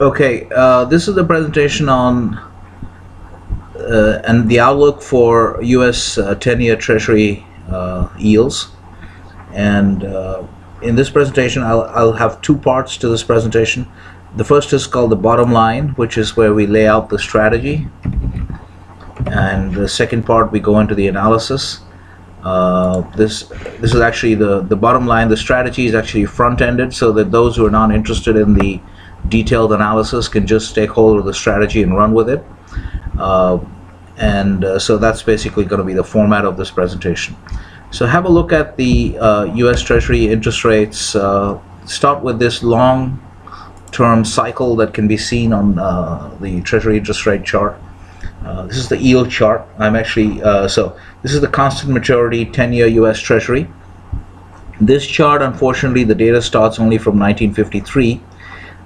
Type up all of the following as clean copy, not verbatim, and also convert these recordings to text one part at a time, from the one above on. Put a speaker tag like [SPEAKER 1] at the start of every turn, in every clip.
[SPEAKER 1] Okay, this is the presentation on and the outlook for U.S. 10-year Treasury yields. And in this presentation, I'll have two parts to this presentation. The first is called the bottom line, which is where we lay out the strategy. And the second part, we go into the analysis. This is actually the bottom line. The strategy is actually front-ended, so that those who are not interested in the detailed analysis can just take hold of the strategy and run with it. So that's basically going to be the format of this presentation. So have a look at the U.S. Treasury interest rates. Start with this long-term cycle that can be seen on the Treasury interest rate chart. This is the yield chart. So this is the constant maturity 10-year U.S. Treasury. This chart, unfortunately, the data starts only from 1953,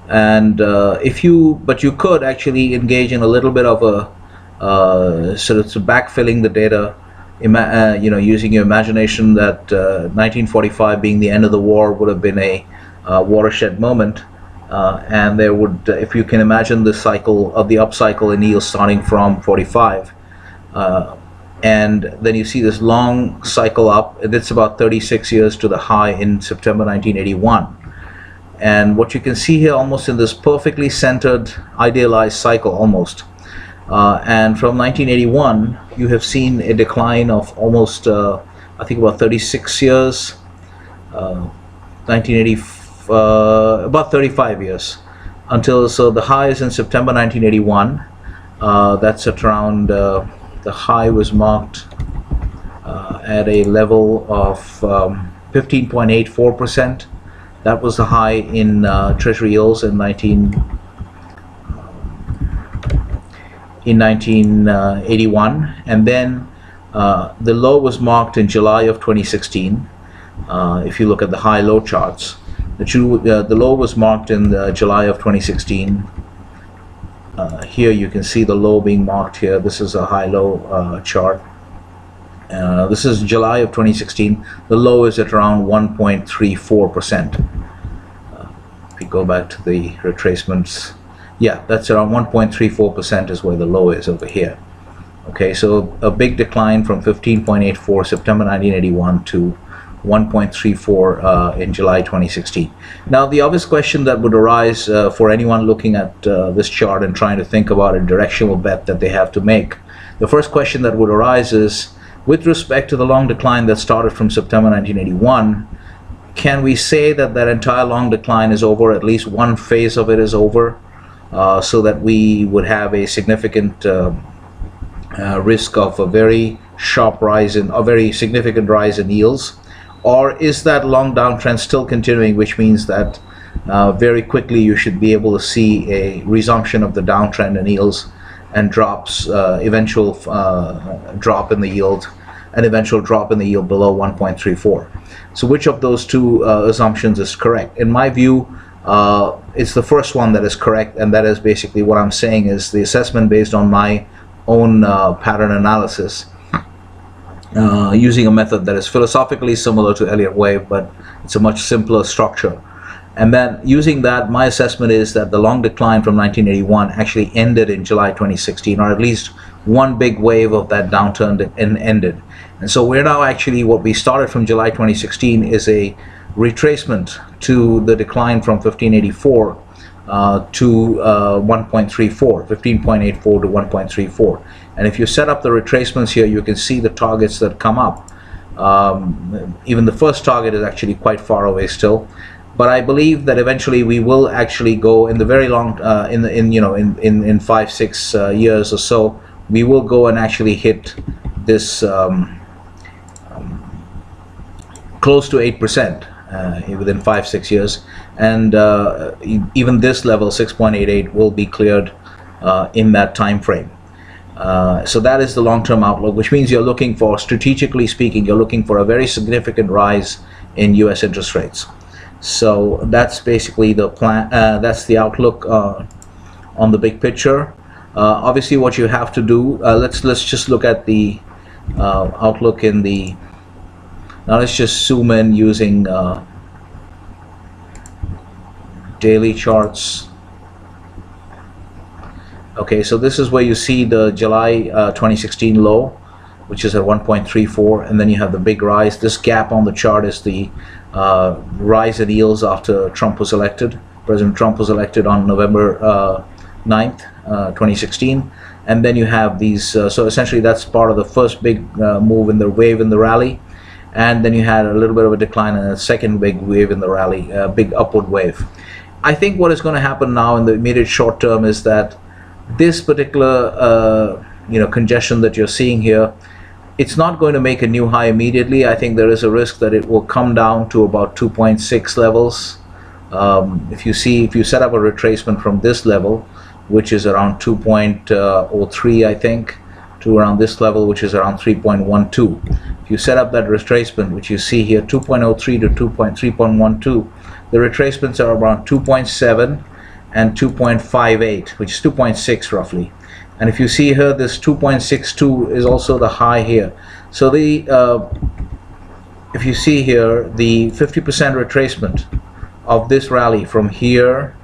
[SPEAKER 1] and but you could actually engage in a little bit of a sort of backfilling the data, using your imagination that 1945 being the end of the war would have been a watershed moment. And there would, if you can imagine the cycle of the upcycle in yields starting from 45, and then you see this long cycle up, and it's about 36 years to the high in September 1981. And what you can see here, almost in this perfectly centered, idealized cycle almost, and from 1981, you have seen a decline of almost, I think about 36 years, 1984. About 35 years so the high is in September 1981. That's at around the high was marked at a level of 15.84%. That was the high in Treasury yields in 1981, and then the low was marked in July of 2016. If you look at the high-low charts, the low was marked in July of 2016. Here you can see the low being marked here. This is a high-low chart. This is July of 2016. The low is at around 1.34%. If you go back to the retracements, yeah, that's around 1.34% is where the low is over here. Okay, so a big decline from 15.84 September 1981 to 1.34 in July 2016. Now, the obvious question that would arise for anyone looking at this chart and trying to think about a directional bet that they have to make, the first question that would arise is, with respect to the long decline that started from September 1981, can we say that that entire long decline is over, at least one phase of it is over, so that we would have a significant risk of a very sharp rise in, a very significant rise in yields? Or is that long downtrend still continuing, which means that very quickly you should be able to see a resumption of the downtrend in yields and drops, eventual drop in the yield, an eventual drop in the yield below 1.34. So which of those two assumptions is correct? In my view, it's the first one that is correct, and that is basically what I'm saying is the assessment based on my own pattern analysis. Using a method that is philosophically similar to Elliott wave, but it's a much simpler structure. And then using that, my assessment is that the long decline from 1981 actually ended in July 2016, or at least one big wave of that downturn ended. And so we're now actually, what we started from July 2016 is a retracement to the decline from 1584 to 1.34, 15.84 to 1.34. And if you set up the retracements here, you can see the targets that come up. Even the first target is actually quite far away still, but I believe that eventually we will actually go in the very long, in 5-6 years or so, we will go and actually hit this close to 8%. Within 5-6 years, and even this level 6.88 will be cleared in that time frame. So that is the long-term outlook, which means you're looking for, strategically speaking, you're looking for a very significant rise in U.S. interest rates. So that's basically the plan. That's the outlook on the big picture. Obviously, what you have to do, let's just look at the outlook in the. Now let's just zoom in using daily charts. Okay, so this is where you see the July 2016 low, which is at 1.34, and then you have the big rise. This gap on the chart is the rise in yields after Trump was elected. President Trump was elected on November 9th, 2016. And then you have these, so essentially that's part of the first big move in the wave in the rally. And then you had a little bit of a decline and a second big wave in the rally, big upward wave. I think what is going to happen now in the immediate short term is that this particular congestion that you're seeing here, it's not going to make a new high immediately. I think there is a risk that it will come down to about 2.6 levels. If you set up a retracement from this level, which is around 2.03, I think, to around this level, which is around 3.12. If you set up that retracement, which you see here, 2.03 to 3.12, the retracements are around 2.7 and 2.58, which is 2.6 roughly. And if you see here, this 2.62 is also the high here. So if you see here, the 50% retracement of this rally from here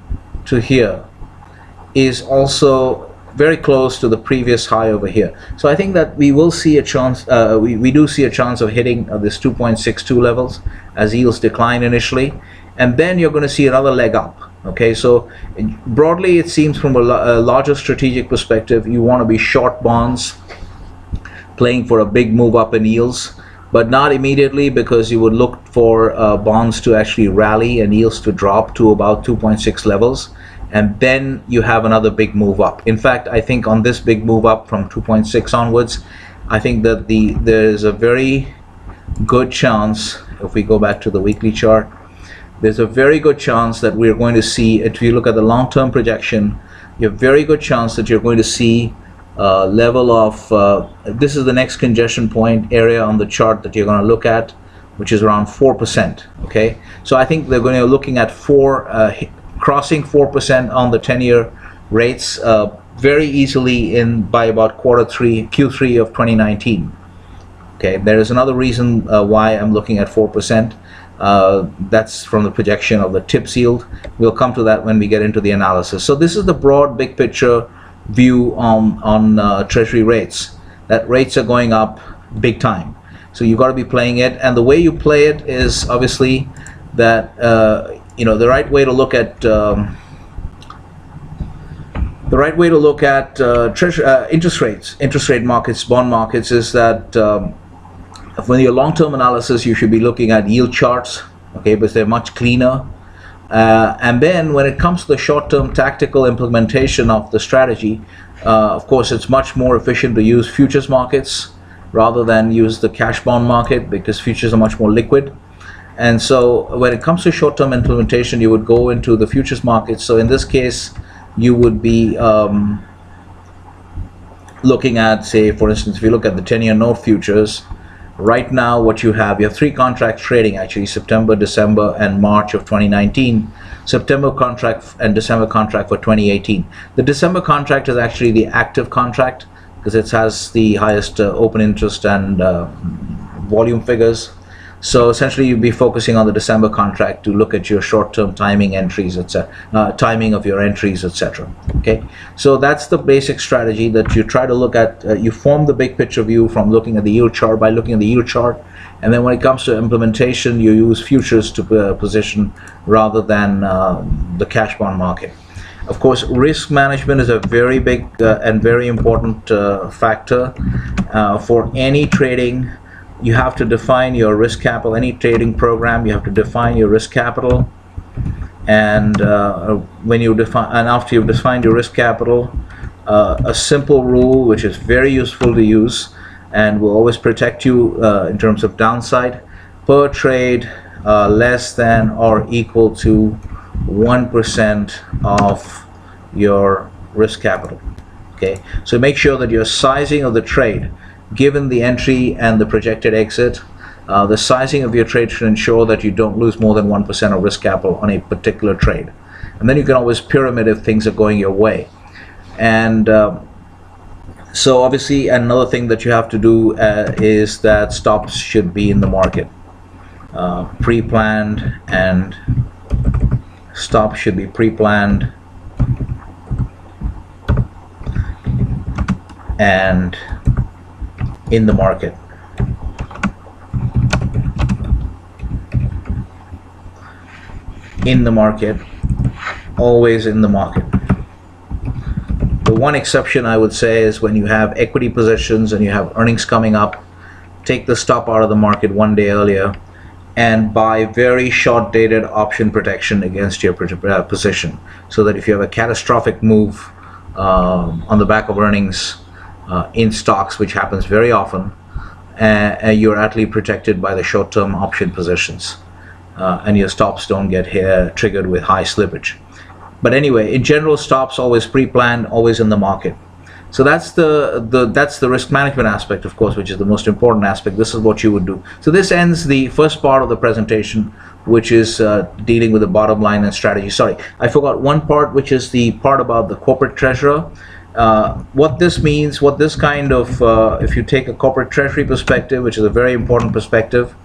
[SPEAKER 1] to here is also very close to the previous high over here. So I think that we will see a chance, we do see a chance of hitting this 2.62 levels as yields decline initially, and then you're going to see another leg up. Okay, so broadly it seems from a larger strategic perspective, you want to be short bonds, playing for a big move up in yields, but not immediately, because you would look for bonds to actually rally and yields to drop to about 2.6 levels, and then you have another big move up. In fact, I think on this big move up from 2.6 onwards, I think that there's a very good chance, if we go back to the weekly chart, there's a very good chance that we're going to see, if you look at the long-term projection, you have a very good chance that you're going to see a level of, this is the next congestion point area on the chart that you're going to look at, which is around 4%. Okay, so I think they're going to be looking at crossing 4% on the 10-year rates very easily by about Q3 of 2019. Okay, there is another reason why I'm looking at 4%. That's from the projection of the TIPS yield. We'll come to that when we get into the analysis. So this is the broad big picture view on Treasury rates. That rates are going up big time. So you've got to be playing it, and the way you play it is obviously that the right way to look at interest rate markets, bond markets, is that when your long-term analysis, you should be looking at yield charts, okay, because they're much cleaner. And then when it comes to the short-term tactical implementation of the strategy, of course, it's much more efficient to use futures markets rather than use the cash bond market, because futures are much more liquid. And so when it comes to short-term implementation, you would go into the futures market. So in this case, you would be looking at, say, for instance, if you look at the 10-year note futures, right now what you have three contracts trading, actually, September, December, and March of 2019. September contract and December contract for 2018. The December contract is actually the active contract because it has the highest open interest and volume figures. So essentially you'll be focusing on the December contract to look at your short-term timing entries, etc., timing of your entries, etc. Okay, so that's the basic strategy that you try to look at. You form the big picture view from looking at the yield chart, by looking at the yield chart, and then when it comes to implementation, you use futures to position rather than the cash bond market. Of course, risk management is a very big and very important factor for any trading. You have to define your risk capital. Any trading program, you have to define your risk capital, and when you define, and after you've defined your risk capital, a simple rule which is very useful to use and will always protect you in terms of downside: per trade less than or equal to 1% of your risk capital. Okay, so make sure that your sizing of the trade, given the entry and the projected exit, the sizing of your trade should ensure that you don't lose more than 1% of risk capital on a particular trade. And then you can always pyramid if things are going your way. And so obviously another thing that you have to do is that stops should be in the market. Pre-planned, and stops should be pre-planned and in the market. In the market, always in the market. The one exception I would say is when you have equity positions and you have earnings coming up, take the stop out of the market one day earlier and buy very short dated option protection against your position, so that if you have a catastrophic move on the back of earnings in stocks, which happens very often, you're actually protected by the short-term option positions, and your stops don't get triggered with high slippage. But anyway, in general, stops always pre-planned, always in the market. So that's the risk management aspect, of course, which is the most important aspect. This is what you would do. So this ends the first part of the presentation, which is dealing with the bottom line and strategy. Sorry, I forgot one part, which is the part about the corporate treasurer. What this means, what this kind of, if you take a corporate treasury perspective, which is a very important perspective,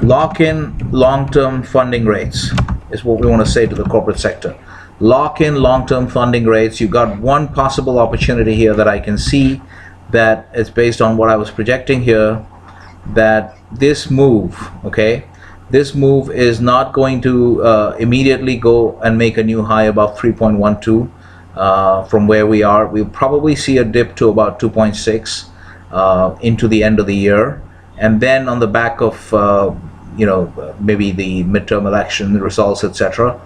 [SPEAKER 1] lock in long-term funding rates is what we want to say to the corporate sector. Lock in long-term funding rates. You've got one possible opportunity here that I can see, that is based on what I was projecting here, that this move, okay, this move is not going to immediately go and make a new high above 3.12 from where we are. We'll probably see a dip to about 2.6 into the end of the year, and then on the back of maybe the midterm election results, etc.,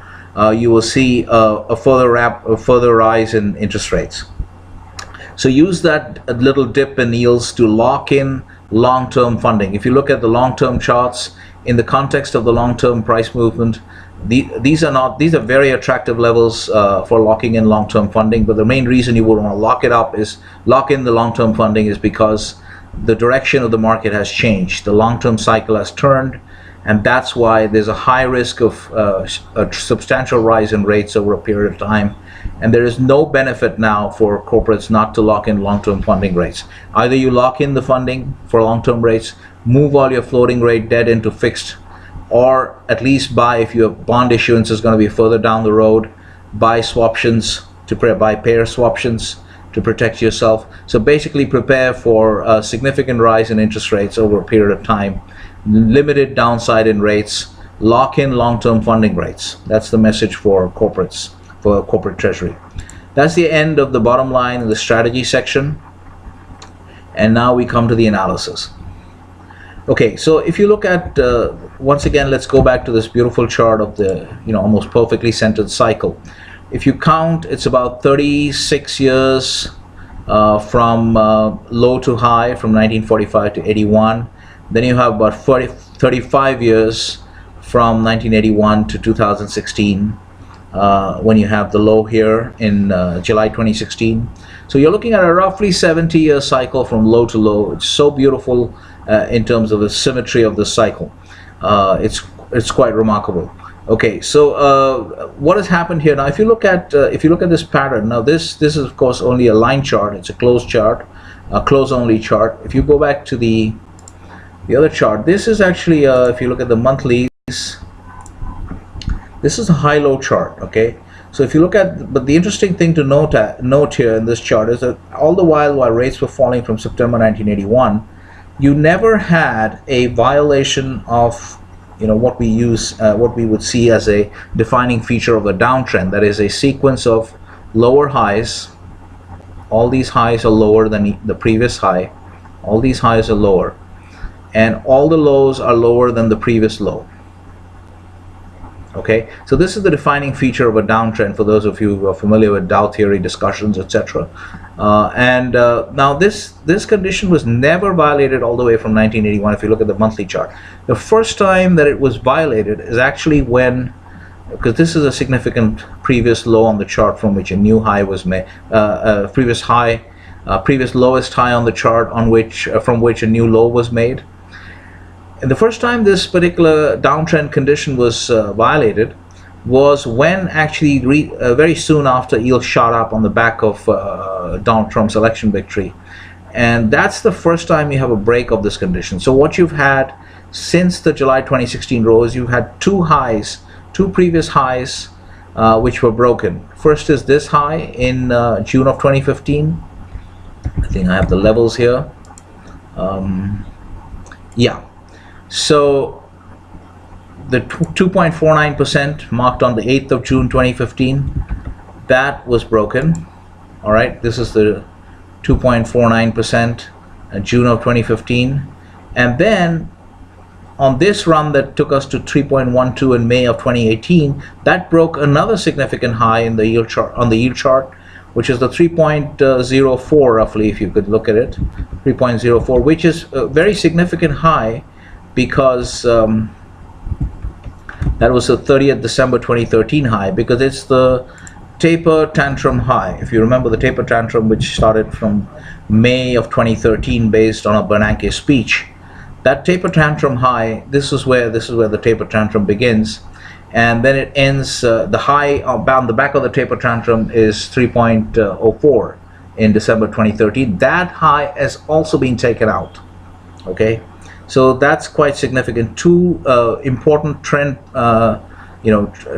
[SPEAKER 1] you will see a further rise in interest rates. So use that little dip in yields to lock in long-term funding. If you look at the long-term charts in the context of the long-term price movement, these are very attractive levels for locking in long-term funding. But the main reason you would want to lock in the long-term funding is because the direction of the market has changed. The long-term cycle has turned, and that's why there's a high risk of a substantial rise in rates over a period of time. And there is no benefit now for corporates not to lock in long-term funding rates. Either you lock in the funding for long-term rates, move all your floating rate debt into fixed, or at least buy, if your bond issuance is going to be further down the road, buy swaptions, buy pair swaptions to protect yourself. So basically prepare for a significant rise in interest rates over a period of time, limited downside in rates, lock in long-term funding rates. That's the message for corporates, for corporate treasury. That's the end of the bottom line in the strategy section. And now we come to the analysis. Okay, so if you look at, once again, let's go back to this beautiful chart of the, almost perfectly centered cycle. If you count, it's about 36 years from low to high, from 1945 to 81. Then you have about 35 years from 1981 to 2016, when you have the low here in July 2016. So you're looking at a roughly 70-year cycle from low to low. It's so beautiful in terms of the symmetry of the cycle. It's quite remarkable. Okay, so what has happened here now? If you look at this pattern, now this is of course only a line chart. It's a closed chart, a close only chart. If you go back to the other chart, this is actually if you look at the monthlies, this is a high-low chart. Okay, so if you look at, but the interesting thing to note here in this chart is that all the while rates were falling from September 1981, you never had a violation of what we would see as a defining feature of a downtrend. That is a sequence of lower highs. All these highs are lower than the previous high. All these highs are lower, and all the lows are lower than the previous low. Okay, so this is the defining feature of a downtrend for those of you who are familiar with Dow theory discussions, etc. Now this condition was never violated all the way from 1981. If you look at the monthly chart, the first time that it was violated is actually when, because this is a significant previous low on the chart from which a new high was made, previous lowest high on the chart from which a new low was made. And the first time this particular downtrend condition was violated was when actually very soon after yields shot up on the back of Donald Trump's election victory. And that's the first time you have a break of this condition. So what you've had since the July 2016 lows, you've had two highs two previous highs which were broken. First is this high in June of 2015. I think I have the levels here. Yeah, so the 2.49% marked on the 8th of June 2015, that was broken. All right, this is the 2.49% June of 2015, and then on this run that took us to 3.12 in May of 2018, that broke another significant high in the yield chart, on the yield chart, which is the 3.04 roughly, if you could look at it, 3.04, which is a very significant high because that was the 30th December 2013 high, because it's the taper tantrum high. If you remember the taper tantrum, which started from May of 2013 based on a Bernanke speech, that taper tantrum high, this is where the taper tantrum begins, and then it ends. The high on the back of the taper tantrum is 3.04 in December 2013. That high has also been taken out. Okay, so that's quite significant. Two important trend,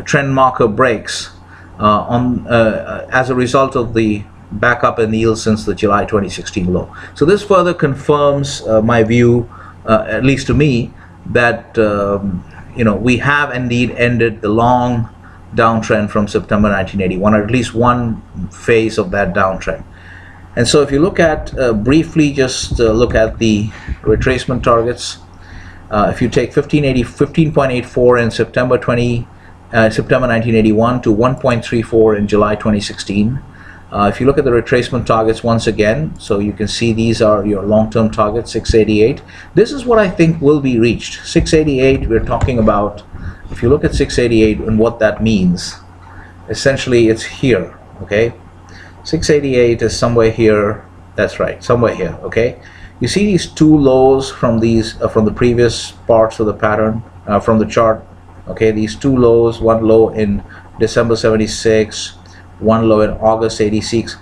[SPEAKER 1] trend marker breaks as a result of the backup in yield since the July 2016 low. So this further confirms my view, at least to me, that we have indeed ended the long downtrend from September 1981, or at least one phase of that downtrend. And so if you look at briefly, just look at the retracement targets. If you take 15.84 in September 1981 to 1.34 in July 2016. If you look at the retracement targets once again, so you can see these are your long-term targets, 688. This is what I think will be reached. 688, we're talking about, if you look at 688 and what that means, essentially it's here, okay? 688 is somewhere here, that's right, somewhere here, okay? You see these two lows from the previous parts of the pattern, from the chart, okay? These two lows, one low in December 76, one low in August 86.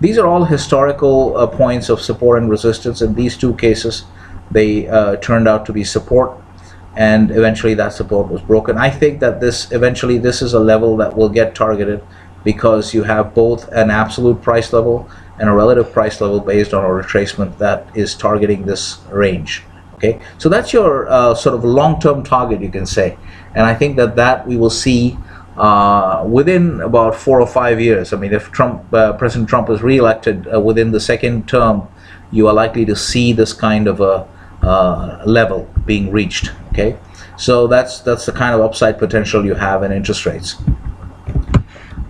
[SPEAKER 1] These are all historical points of support and resistance. In these two cases, they turned out to be support, and eventually that support was broken. I think that this is a level that will get targeted, because you have both an absolute price level and a relative price level based on a retracement that is targeting this range. Okay, so that's your sort of long-term target, you can say, and I think that we will see within about 4 or 5 years. I mean, if President Trump is re-elected within the second term, you are likely to see this kind of a level being reached. Okay, so that's the kind of upside potential you have in interest rates.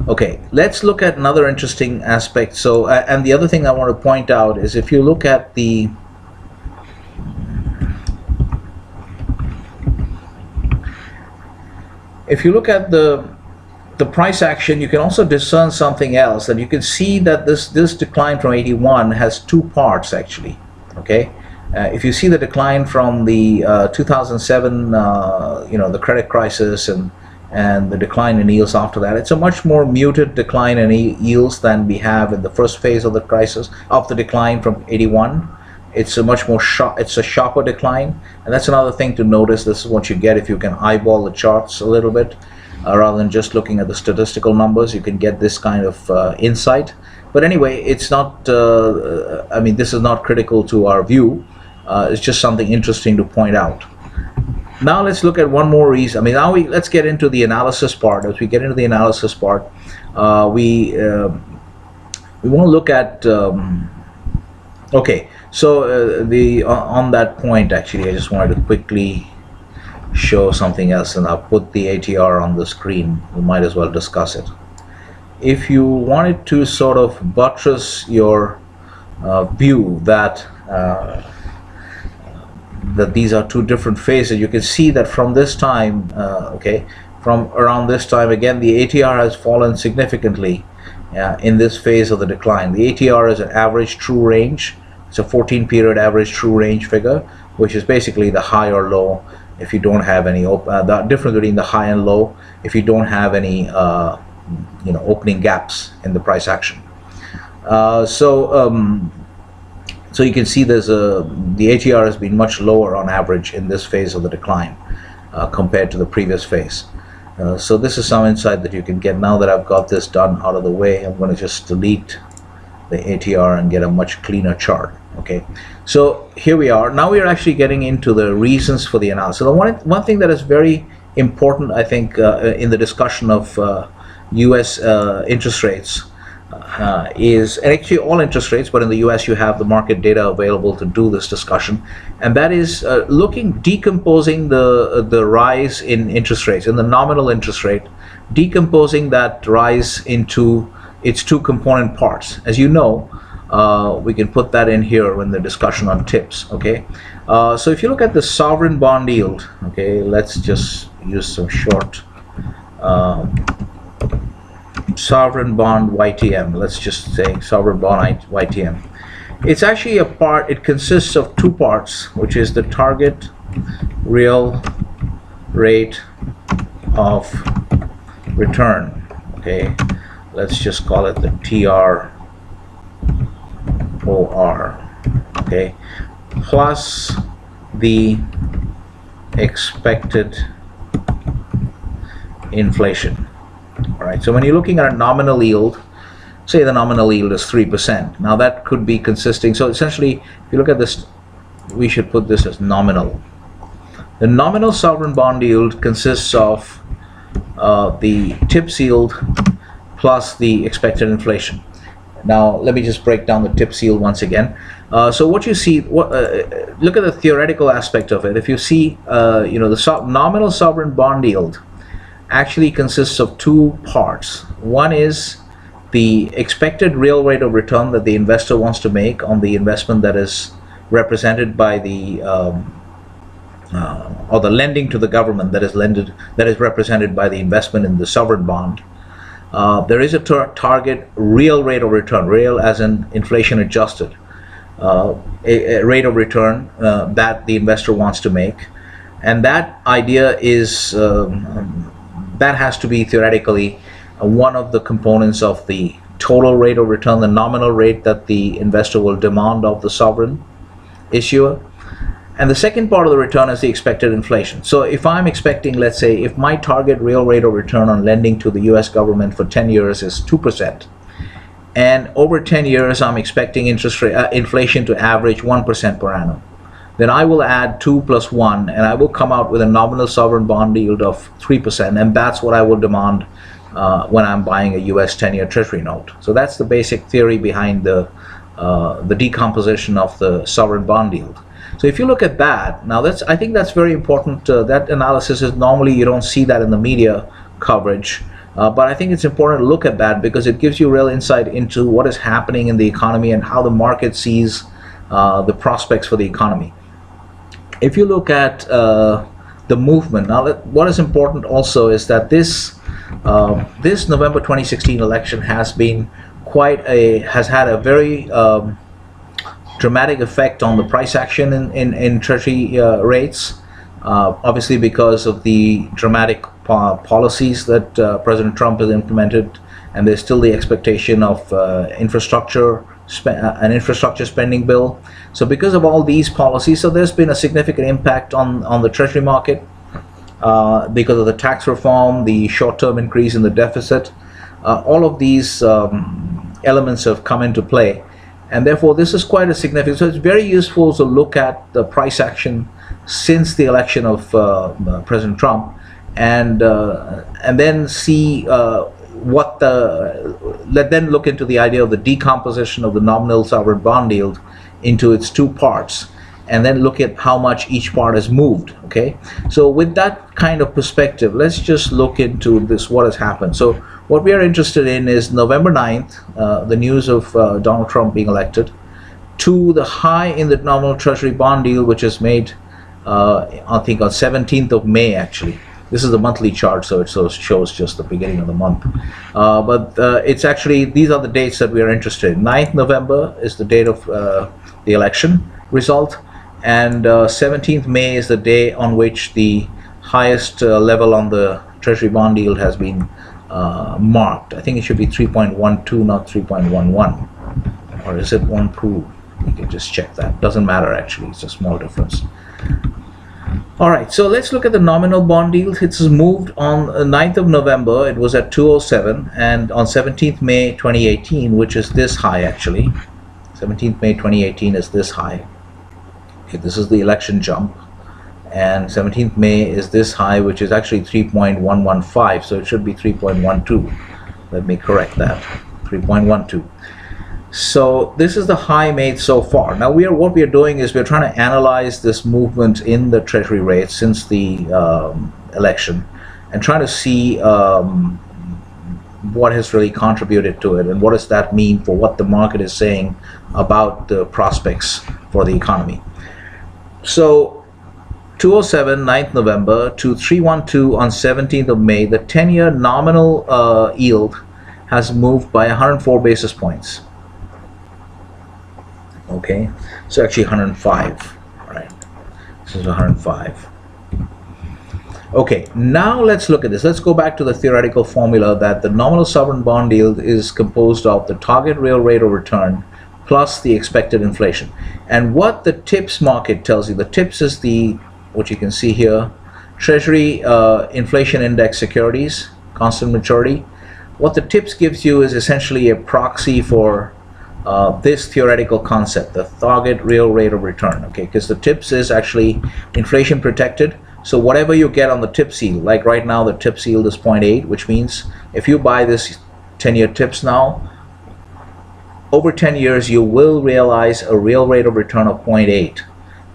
[SPEAKER 1] Okay, let's look at another interesting aspect. So, and the other thing I want to point out is, if you look at the price action, you can also discern something else, and you can see that this decline from 81 has two parts actually. Okay, if you see the decline from the 2007, the credit crisis, and the decline in yields after that, it's a much more muted decline in yields than we have in the first phase of the crisis, of the decline from 81. It's a much more sharper decline, and that's another thing to notice. This is what you get if you can eyeball the charts a little bit, rather than just looking at the statistical numbers. You can get this kind of insight. But anyway, it's not, I mean, this is not critical to our view. It's just something interesting to point out. Now let's look at one more reason. I mean, let's get into the analysis part. As we get into the analysis part, we want to look at, okay, so on that point, actually, I just wanted to quickly show something else, and I'll put the ATR on the screen. We might as well discuss it. If you wanted to sort of buttress your view that these are two different phases, you can see that from this time, from around this time, again, the ATR has fallen significantly in this phase of the decline. The ATR is an average true range. It's a 14-period average true range figure, which is basically the high or low if you don't have any the difference between the high and low if you don't have any opening gaps in the price action. So you can see the ATR has been much lower on average in this phase of the decline. compared to the previous phase. So this is some insight that you can get. Now that I've got this done out of the way, I'm going to just delete the ATR and get a much cleaner chart. Okay, so here we are. Now we are actually getting into the reasons for the analysis. So one thing that is very important, I think, in the discussion of US interest rates is, and actually all interest rates, but in the US you have the market data available to do this discussion, and that is decomposing the rise in interest rates, in the nominal interest rate, decomposing that rise into its two component parts. As you know, we can put that in here in the discussion on tips. Okay, so if you look at the sovereign bond yield, okay, let's just use some short sovereign bond YTM. Let's just say sovereign bond YTM. It's actually a part, it consists of two parts, which is the target real rate of return. Okay, let's just call it the TROR. Okay, plus the expected inflation. All right, so when you're looking at a nominal yield, say the nominal yield is 3%. Now that could be consisting, so essentially if you look at this, we should put this as nominal. The nominal sovereign bond yield consists of the TIPS yield plus the expected inflation. Now let me just break down the TIPS yield once again. So what you see, look at the theoretical aspect of it. If you see, the nominal sovereign bond yield actually consists of two parts. One is the expected real rate of return that the investor wants to make on the investment that is represented by the or the lending to the government that is represented by the investment in the sovereign bond. There is a target real rate of return, real as in inflation adjusted, a rate of return that the investor wants to make, and that idea is that has to be theoretically one of the components of the total rate of return, the nominal rate that the investor will demand of the sovereign issuer. And the second part of the return is the expected inflation. So if I'm expecting, let's say, if my target real rate of return on lending to the US government for 10 years is 2%, and over 10 years I'm expecting inflation to average 1% per annum, then I will add 2 plus 1 and I will come out with a nominal sovereign bond yield of 3%, and that's what I will demand when I'm buying a US 10-year Treasury note. So that's the basic theory behind the decomposition of the sovereign bond yield. So if you look at that, now I think that's very important. That analysis is normally, you don't see that in the media coverage, but I think it's important to look at that because it gives you real insight into what is happening in the economy and how the market sees the prospects for the economy. If you look at the movement, now what is important also is that this November 2016 election has been has had a very dramatic effect on the price action in Treasury rates, obviously because of the dramatic policies that President Trump has implemented, and there's still the expectation of an infrastructure spending bill. So because of all these policies, so there's been a significant impact on the Treasury market because of the tax reform, the short-term increase in the deficit. All of these elements have come into play, and therefore this is quite a significant. So it's very useful to look at the price action since the election of President Trump, and then see then look into the idea of the decomposition of the nominal sovereign bond yield into its two parts, and then look at how much each part has moved. Okay, so with that kind of perspective, let's just look into this, what has happened. So what we are interested in is November 9th, the news of Donald Trump being elected, to the high in the nominal Treasury bond yield, which is made I think on 17th of May actually. This is the monthly chart, so it shows just the beginning of the month. But it's actually, these are the dates that we are interested in. 9th November is the date of the election result, and 17th May is the day on which the highest level on the Treasury bond yield has been marked. I think it should be 3.12, not 3.11. Or is it 1 2? You can just check that. Doesn't matter actually, it's a small difference. All right, so let's look at the nominal bond yield. It's moved on 9th of November. It was at 207, and on 17th May 2018, which is this high actually. 17th May 2018 is this high. Okay, this is the election jump, and 17th May is this high, which is actually 3.115, so it should be 3.12. Let me correct that, 3.12. So this is the high made so far. Now what we are doing is we're trying to analyze this movement in the Treasury rate since the election, and trying to see what has really contributed to it, and what does that mean for what the market is saying about the prospects for the economy. So 207 9th November to 312 on 17th of May, the 10-year nominal yield has moved by 104 basis points. Okay, so actually 105, right? This is 105. Okay, now let's look at this. Let's go back to the theoretical formula that the nominal sovereign bond yield is composed of the target real rate of return plus the expected inflation. And what the TIPS market tells you, the TIPS is what you can see here, Treasury inflation index securities, constant maturity. What the TIPS gives you is essentially a proxy for this theoretical concept, the target real rate of return, okay, because the TIPS is actually inflation protected. So whatever you get on the TIPS yield, like right now the TIPS yield is 0.8, which means if you buy this 10-year TIPS now, over 10 years you will realize a real rate of return of 0.8,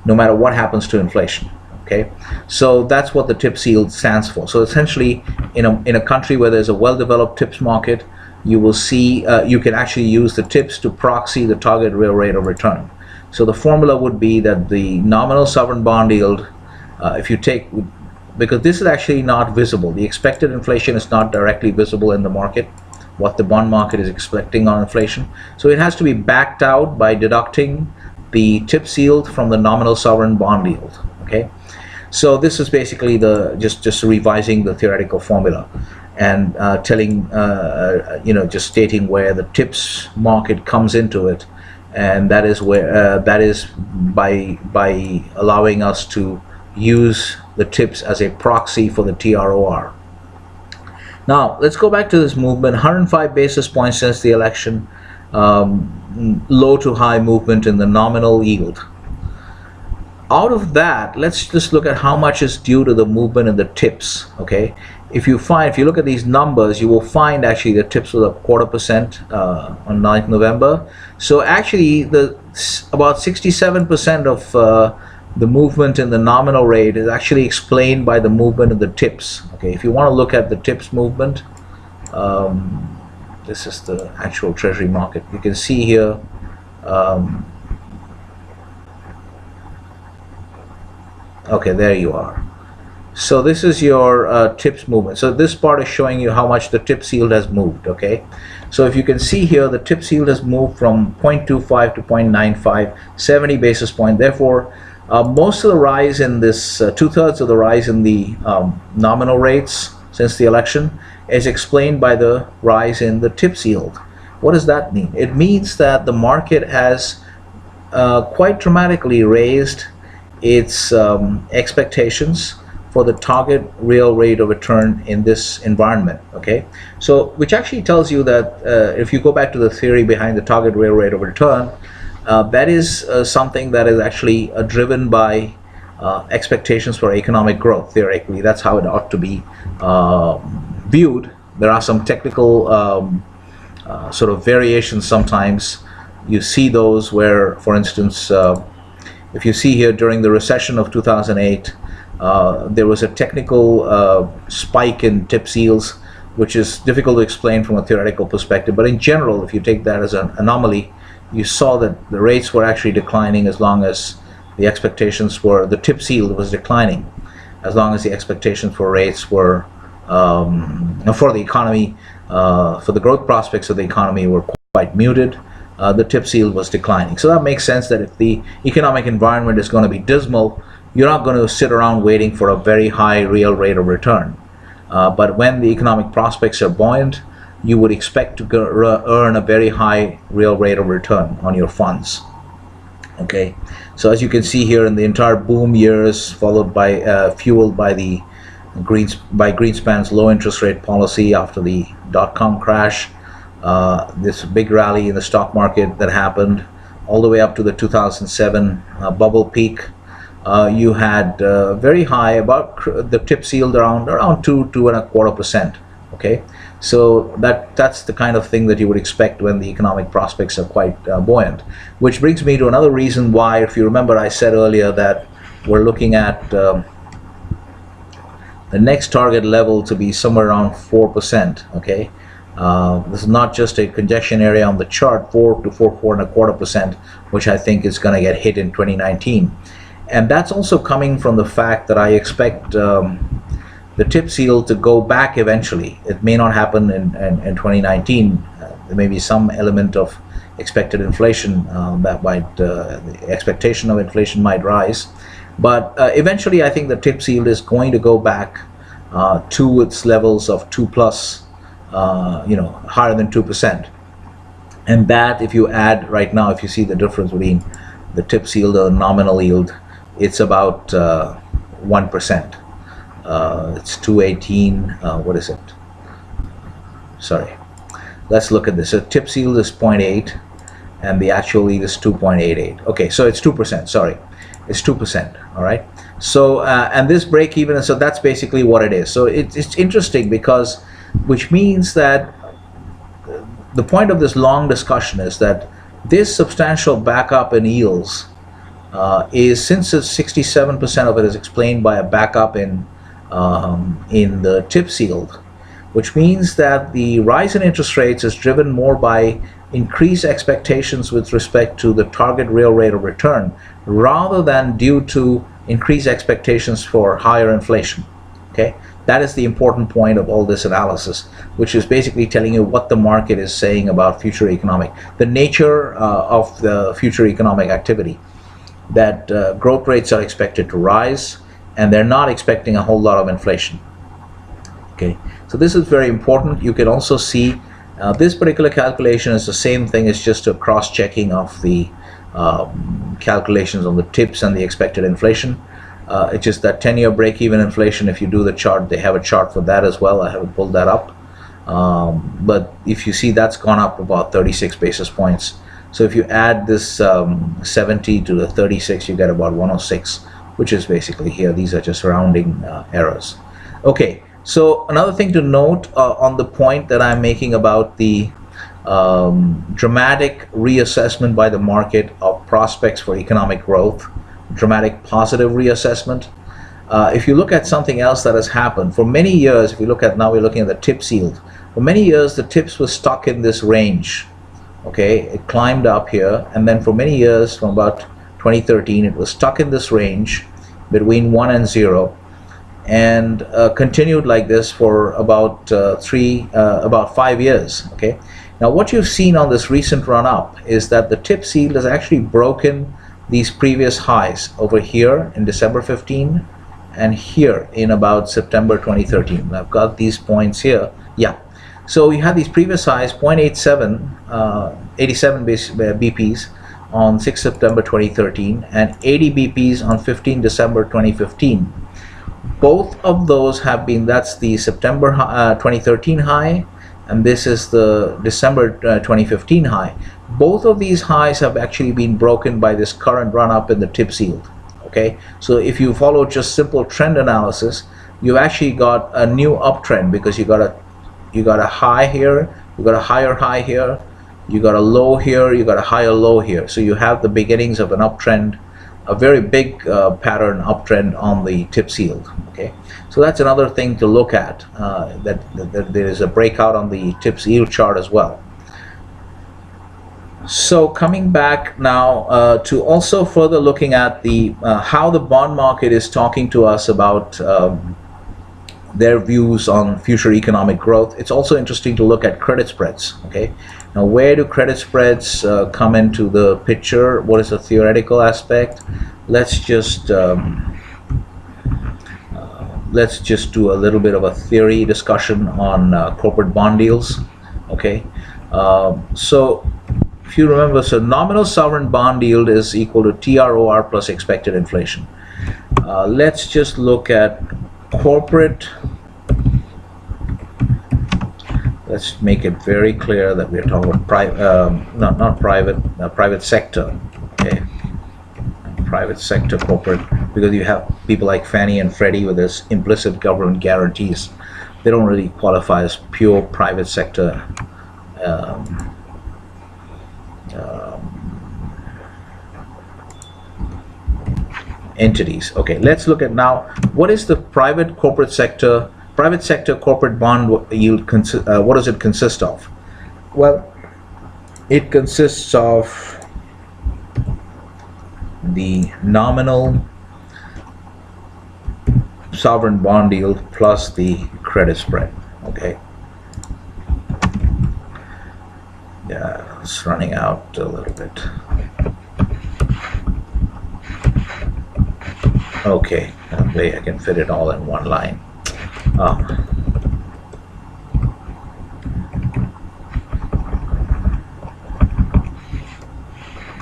[SPEAKER 1] no matter what happens to inflation. Okay, so that's what the TIPS yield stands for. So essentially, in a country where there's a well-developed TIPS market, you will see you can actually use the TIPS to proxy the target real rate of return. So the formula would be that the nominal sovereign bond yield, if you take, because this is actually not visible, the expected inflation is not directly visible in the market, what the bond market is expecting on inflation. So it has to be backed out by deducting the TIPS yield from the nominal sovereign bond yield. Okay, so this is basically the just revising the theoretical formula, and telling just stating where the TIPS market comes into it, and that is where that is by allowing us to use the TIPS as a proxy for the TROR. Now let's go back to this movement. 105 basis points since the election, low to high movement in the nominal yield. Out of that, let's just look at how much is due to the movement in the TIPS. Okay, if you look at these numbers, you will find actually the TIPS was up 0.25% on 9th November. So actually about 67% of the movement in the nominal rate is actually explained by the movement of the TIPS. Okay, if you want to look at the TIPS movement, this is the actual Treasury market. You can see here, okay, there you are. So this is your TIPS movement. So this part is showing you how much the TIPS yield has moved. Okay, so if you can see here, the TIPS yield has moved from 0.25 to 0.95, 70 basis point. Therefore, most of the rise in this, 2/3 of the rise in the nominal rates since the election is explained by the rise in the TIPS yield. What does that mean? It means that the market has quite dramatically raised its expectations for the target real rate of return in this environment. Okay, so which actually tells you that if you go back to the theory behind the target real rate of return, that is something that is actually driven by expectations for economic growth. Theoretically, that's how it ought to be viewed. There are some technical sort of variations sometimes. You see those where, for instance, if you see here during the recession of 2008, there was a technical spike in TIPS yields, which is difficult to explain from a theoretical perspective. But in general, if you take that as an anomaly, you saw that the rates were actually declining as long as the expectations were, the TIPS yield was declining, as long as the expectations for rates were, for the economy, for the growth prospects of the economy were quite muted. The TIPS yield was declining. So that makes sense that if the economic environment is going to be dismal, you're not going to sit around waiting for a very high real rate of return. But when the economic prospects are buoyant, you would expect to earn a very high real rate of return on your funds. Okay, so as you can see here, in the entire boom years, followed by fueled by the Greenspan's low interest rate policy after the dot-com crash, this big rally in the stock market that happened all the way up to the 2007 bubble peak. You had very high, about the tips yield around 2.25%. Okay, so that's the kind of thing that you would expect when the economic prospects are quite buoyant. Which brings me to another reason why, if you remember, I said earlier that we're looking at the next target level to be somewhere around 4%. Okay, this is not just a congestion area on the chart, 4 to 4.25%, which I think is going to get hit in 2019. And that's also coming from the fact that I expect the tips yield to go back eventually. It may not happen in 2019. There may be some element of expected inflation that might, the expectation of inflation might rise. But eventually I think the tips yield is going to go back to its levels of 2 plus, higher than 2%. And that, if you add right now, if you see the difference between the tips yield and the nominal yield, it's about 1%. It's 218. What is it? Sorry. Let's look at this. So tips yield is 0.8, and the actual yield is 2.88. Okay, so it's 2%. Sorry, it's 2%. All right. So and this break even. So that's basically what it is. So it's interesting because, which means that the point of this long discussion is that this substantial backup in yields is, since it's 67% of it is explained by a backup in the tips yield, which means that the rise in interest rates is driven more by increased expectations with respect to the target real rate of return, rather than due to increased expectations for higher inflation. Okay, that is the important point of all this analysis, which is basically telling you what the market is saying about future the nature of the future economic activity. That growth rates are expected to rise, and they're not expecting a whole lot of inflation. Okay, so this is very important. You can also see this particular calculation is the same thing. It's just a cross-checking of the calculations on the tips and the expected inflation. It's just that 10-year break-even inflation. If you do the chart, they have a chart for that as well. I haven't pulled that up, but if you see, that's gone up about 36 basis points. So if you add this 70 to the 36, you get about 106, which is basically here. These are just rounding errors. Okay, so another thing to note on the point that I'm making about the dramatic reassessment by the market of prospects for economic growth, dramatic positive reassessment. If you look at something else that has happened for many years, if you look at, now we're looking at the tips yield. For many years, the tips was stuck in this range. Okay, it climbed up here, and then for many years, from about 2013, it was stuck in this range between 1 and 0, and continued like this for about 5 years. Okay, now what you've seen on this recent run up is that the tips yield has actually broken these previous highs over here in December 15 and here in about September 2013. I've got these points here. Yeah. So we had these previous highs, 0.87, 87 BPs on 6 September 2013 and 80 BPs on 15 December 2015. Both of those have been, that's the September 2013 high, and this is the December 2015 high. Both of these highs have actually been broken by this current run up in the tips yield. Okay, so if you follow just simple trend analysis, you've actually got a new uptrend, because you got a high here, you got a higher high here, you got a low here, you got a higher low here. So you have the beginnings of an uptrend, a very big pattern uptrend on the tips yield. Okay, so that's another thing to look at, that there is a breakout on the tips yield chart as well. So coming back now to also further looking at the how the bond market is talking to us about their views on future economic growth. It's also interesting to look at credit spreads. Okay, now where do credit spreads come into the picture? What is the theoretical aspect? Let's just do a little bit of a theory discussion on corporate bond deals. Okay, so if you remember, so nominal sovereign bond yield is equal to TROR plus expected inflation. Let's just look at corporate. Let's make it very clear that we're talking about private sector. Okay, private sector corporate, because you have people like Fannie and Freddie with this implicit government guarantees. They don't really qualify as pure private sector entities. Okay, let's look at now what is the private sector corporate bond yield. What does it consist of? Well, it consists of the nominal sovereign bond yield plus the credit spread. Okay, yeah, it's running out a little bit. Okay, that way I can fit it all in one line.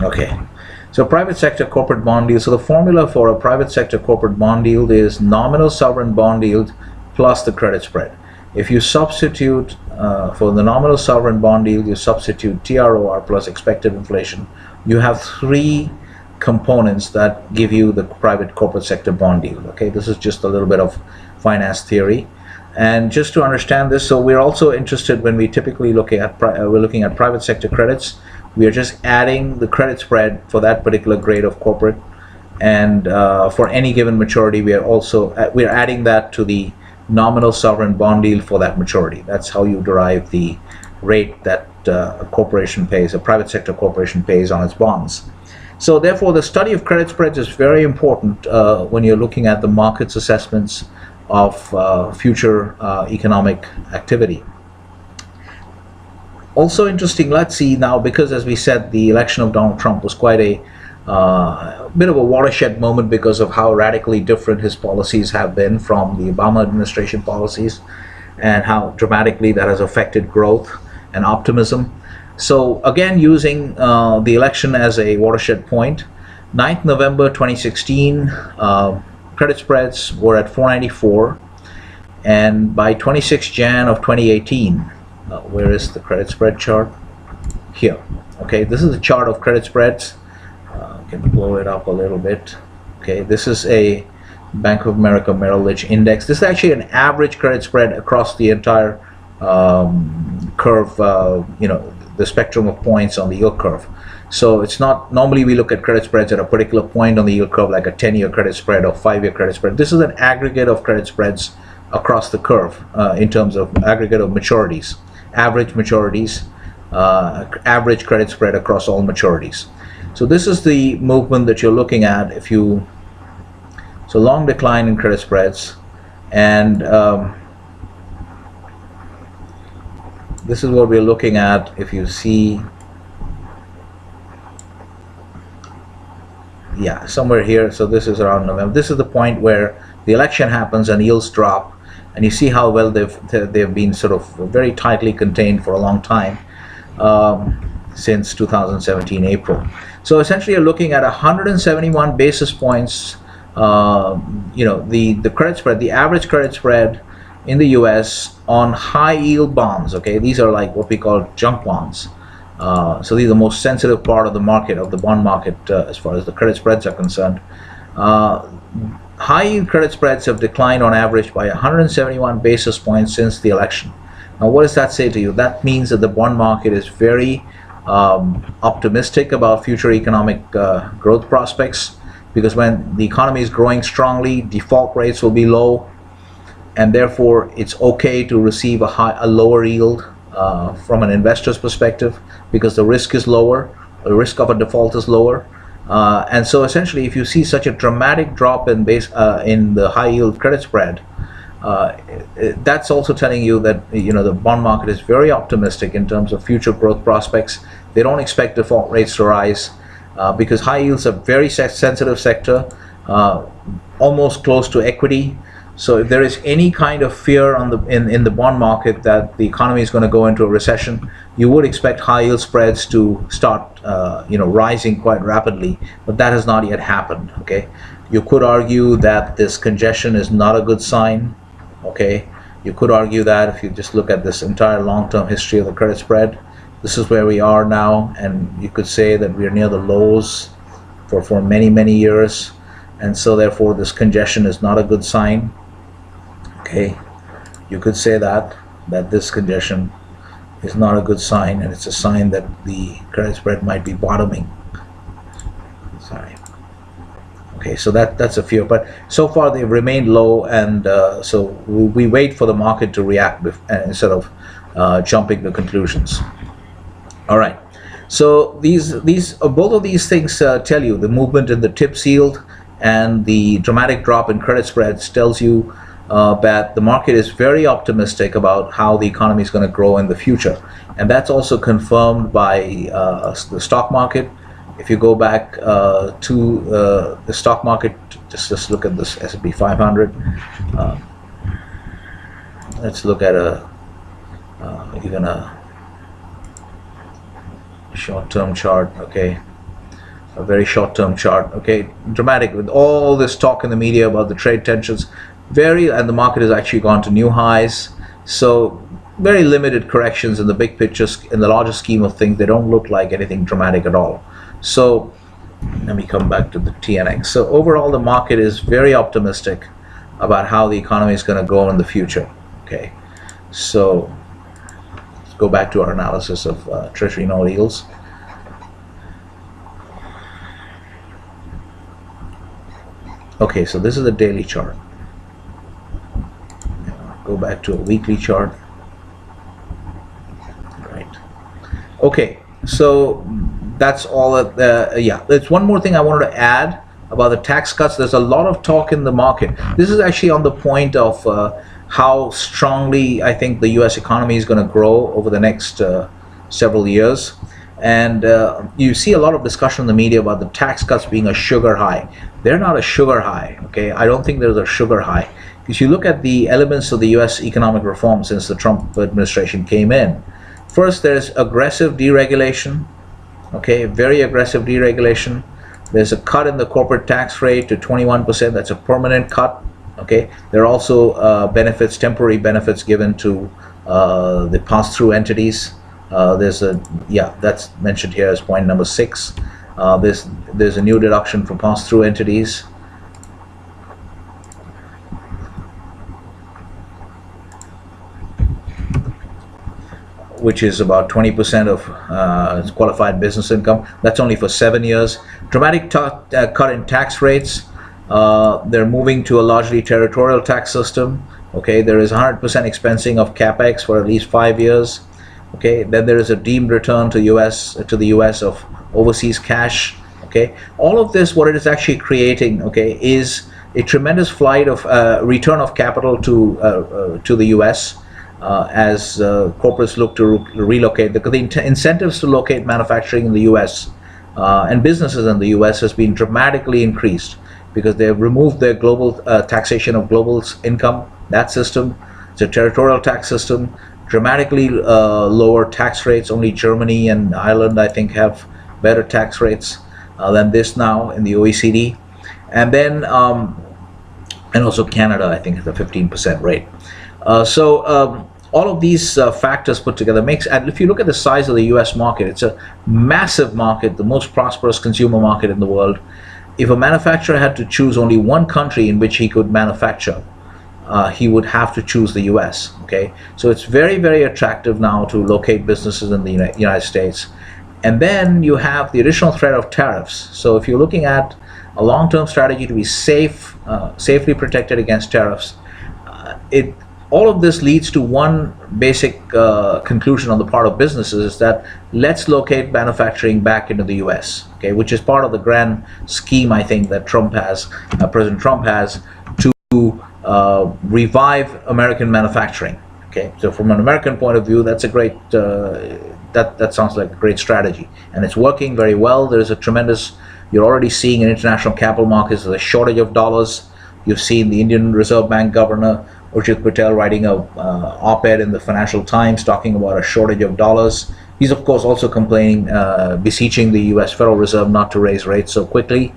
[SPEAKER 1] Okay, so private sector corporate bond yield. So the formula for a private sector corporate bond yield is nominal sovereign bond yield plus the credit spread. If you substitute for the nominal sovereign bond yield, you substitute TROR plus expected inflation. You have three components that give you the private corporate sector bond yield. Okay, this is just a little bit of finance theory, and just to understand this, so we're also interested when we typically looking at private sector credits. We are just adding the credit spread for that particular grade of corporate, and for any given maturity, we are adding that to the nominal sovereign bond yield for that maturity. That's how you derive the rate that a corporation pays, a private sector corporation pays on its bonds. So therefore, the study of credit spreads is very important when you're looking at the market's assessments of future economic activity. Also interesting, let's see now, because as we said, the election of Donald Trump was quite a bit of a watershed moment because of how radically different his policies have been from the Obama administration policies, and how dramatically that has affected growth and optimism. So again, using the election as a watershed point, 9th November 2016, credit spreads were at 494, and by 26 Jan of 2018, where is the credit spread chart? Here. Okay, this is a chart of credit spreads. I can blow it up a little bit. Okay, this is a Bank of America Merrill Lynch index. This is actually an average credit spread across the entire curve, the spectrum of points on the yield curve. So it's not, normally we look at credit spreads at a particular point on the yield curve, like a 10-year credit spread or 5-year credit spread. This is an aggregate of credit spreads across the curve in terms of aggregate of maturities, average maturities, average credit spread across all maturities. So this is the movement that you're looking at if you, so long decline in credit spreads, and this is what we're looking at. If you see, yeah, somewhere here. So this is around November. This is the point where the election happens and yields drop, and you see how well they've been sort of very tightly contained for a long time, since 2017 April. So essentially, you're looking at 171 basis points. The credit spread, the average credit spread in the U.S. on high yield bonds. Okay, these are like what we call junk bonds. So these are the most sensitive part of the market, of the bond market, as far as the credit spreads are concerned. High yield credit spreads have declined on average by 171 basis points since the election. Now, what does that say to you? That means that the bond market is very optimistic about future economic growth prospects, because when the economy is growing strongly, default rates will be low, and therefore it's okay to receive a lower yield from an investor's perspective, because the risk is lower, the risk of a default is lower. And so essentially, if you see such a dramatic drop in the high yield credit spread, that's also telling you that the bond market is very optimistic in terms of future growth prospects. They don't expect default rates to rise, because high yields are very sensitive sector, almost close to equity. So if there is any kind of fear on in the bond market that the economy is going to go into a recession, you would expect high yield spreads to start rising quite rapidly, but that has not yet happened. Okay, you could argue that this congestion is not a good sign. Okay, you could argue that if you just look at this entire long-term history of the credit spread, this is where we are now, and you could say that we are near the lows for many years, and so therefore this congestion is not a good sign. Okay, you could say that this congestion is not a good sign, and it's a sign that the credit spread might be bottoming. Sorry. Okay, so that's a fear, but so far they've remained low, and so we wait for the market to react instead of jumping to conclusions. All right, so these both of these things tell you, the movement in the TIPS yield and the dramatic drop in credit spreads tells you that the market is very optimistic about how the economy is going to grow in the future, and that's also confirmed by the stock market. If you go back to the stock market, just look at this S&P 500. Let's look at even a short-term chart. Okay, a very short-term chart. Okay, dramatic with all this talk in the media about the trade tensions. And the market has actually gone to new highs. So very limited corrections in the big picture, in the larger scheme of things. They don't look like anything dramatic at all. So let me come back to the TNX. So overall, the market is very optimistic about how the economy is going to go in the future. Okay, so let's go back to our analysis of Treasury note yields. Okay, so this is a daily chart. Go back to a weekly chart. Right. Okay, so that's all. Yeah, there's one more thing I wanted to add about the tax cuts. There's a lot of talk in the market. This is actually on the point of how strongly I think the U.S. economy is going to grow over the next several years. And you see a lot of discussion in the media about the tax cuts being a sugar high. They're not a sugar high. Okay, I don't think there's a sugar high. If you look at the elements of the U.S. economic reform since the Trump administration came in, first there's aggressive deregulation. Okay, very aggressive deregulation. There's a cut in the corporate tax rate to 21%. That's a permanent cut. Okay, there are also benefits, temporary benefits given to the pass-through entities. That's mentioned here as point number 6. There's a new deduction for pass-through entities. Which is about 20% of qualified business income. That's only for 7 years. Dramatic cut in tax rates. They're moving to a largely territorial tax system. Okay, there is 100% expensing of capex for at least 5 years. Okay, then there is a deemed return to the U.S. of overseas cash. Okay, all of this, what it is actually creating, okay, is a tremendous flight of return of capital to the U.S. As corporates look to relocate. The incentives to locate manufacturing in the U.S. And businesses in the U.S. has been dramatically increased because they have removed their global taxation of global income. That system, it's a territorial tax system, dramatically lower tax rates. Only Germany and Ireland, I think, have better tax rates than this now in the OECD. And then, and also Canada, I think, has a 15% rate. All of these factors put together and if you look at the size of the US market, it's a massive market, the most prosperous consumer market in the world. If a manufacturer had to choose only one country in which he could manufacture, he would have to choose the US. Okay, so it's very attractive now to locate businesses in the United States. And then you have the additional threat of tariffs. So if you're looking at a long-term strategy to be safely protected against tariffs, all of this leads to one basic conclusion on the part of businesses, is that let's locate manufacturing back into the U.S., okay, which is part of the grand scheme, I think, that President Trump has to revive American manufacturing. Okay, so from an American point of view, that's a great, that sounds like a great strategy, and it's working very well. There's a tremendous, you're already seeing in international capital markets, there's a shortage of dollars. You've seen the Indian Reserve Bank Governor Urjit Patel writing a op-ed in the Financial Times talking about a shortage of dollars. He's of course also complaining, beseeching the U.S. Federal Reserve not to raise rates so quickly.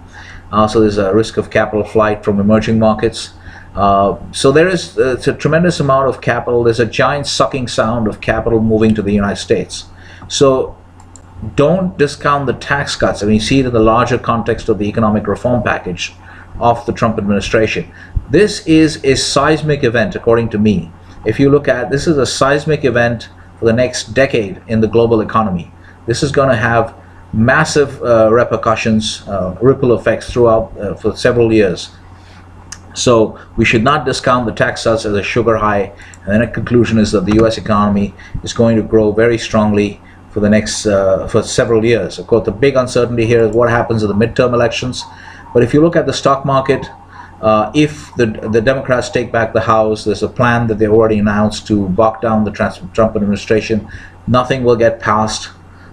[SPEAKER 1] So there's a risk of capital flight from emerging markets. So there is it's a tremendous amount of capital. There's a giant sucking sound of capital moving to the United States. So don't discount the tax cuts. I mean, you see it in the larger context of the economic reform package of the Trump administration. This is a seismic event, according to me. If you look at this, is a seismic event for the next decade in the global economy. This is going to have massive repercussions, ripple effects throughout for several years. So we should not discount the tax cuts as a sugar high. And then a conclusion is that the U.S. economy is going to grow very strongly for the next for several years. Of course, the big uncertainty here is what happens in the midterm elections. But if you look at the stock market, if the Democrats take back the House, there's a plan that they already announced to bog down the Trump administration. Nothing will get passed.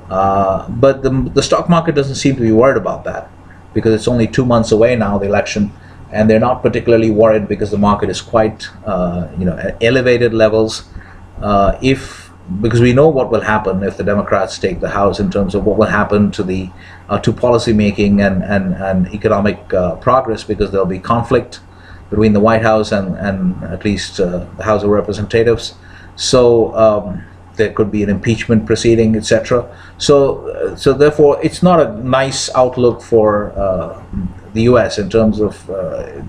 [SPEAKER 1] But the stock market doesn't seem to be worried about that because it's only 2 months away now, the election, and they're not particularly worried because the market is quite, at elevated levels. Because we know what will happen if the Democrats take the House in terms of what will happen to the to policy making and economic progress, because there'll be conflict between the White House and at least the House of Representatives. So there could be an impeachment proceeding, etc. So therefore, it's not a nice outlook for the U.S. in terms of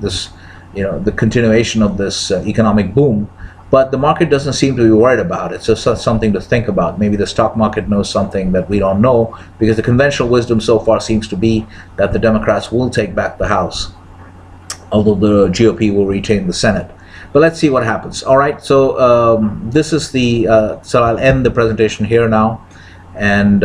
[SPEAKER 1] this, the continuation of this economic boom. But the market doesn't seem to be worried about it. So it's something to think about. Maybe the stock market knows something that we don't know, because the conventional wisdom so far seems to be that the Democrats will take back the House, although the GOP will retain the Senate. But let's see what happens. All right, so this is so I'll end the presentation here now. And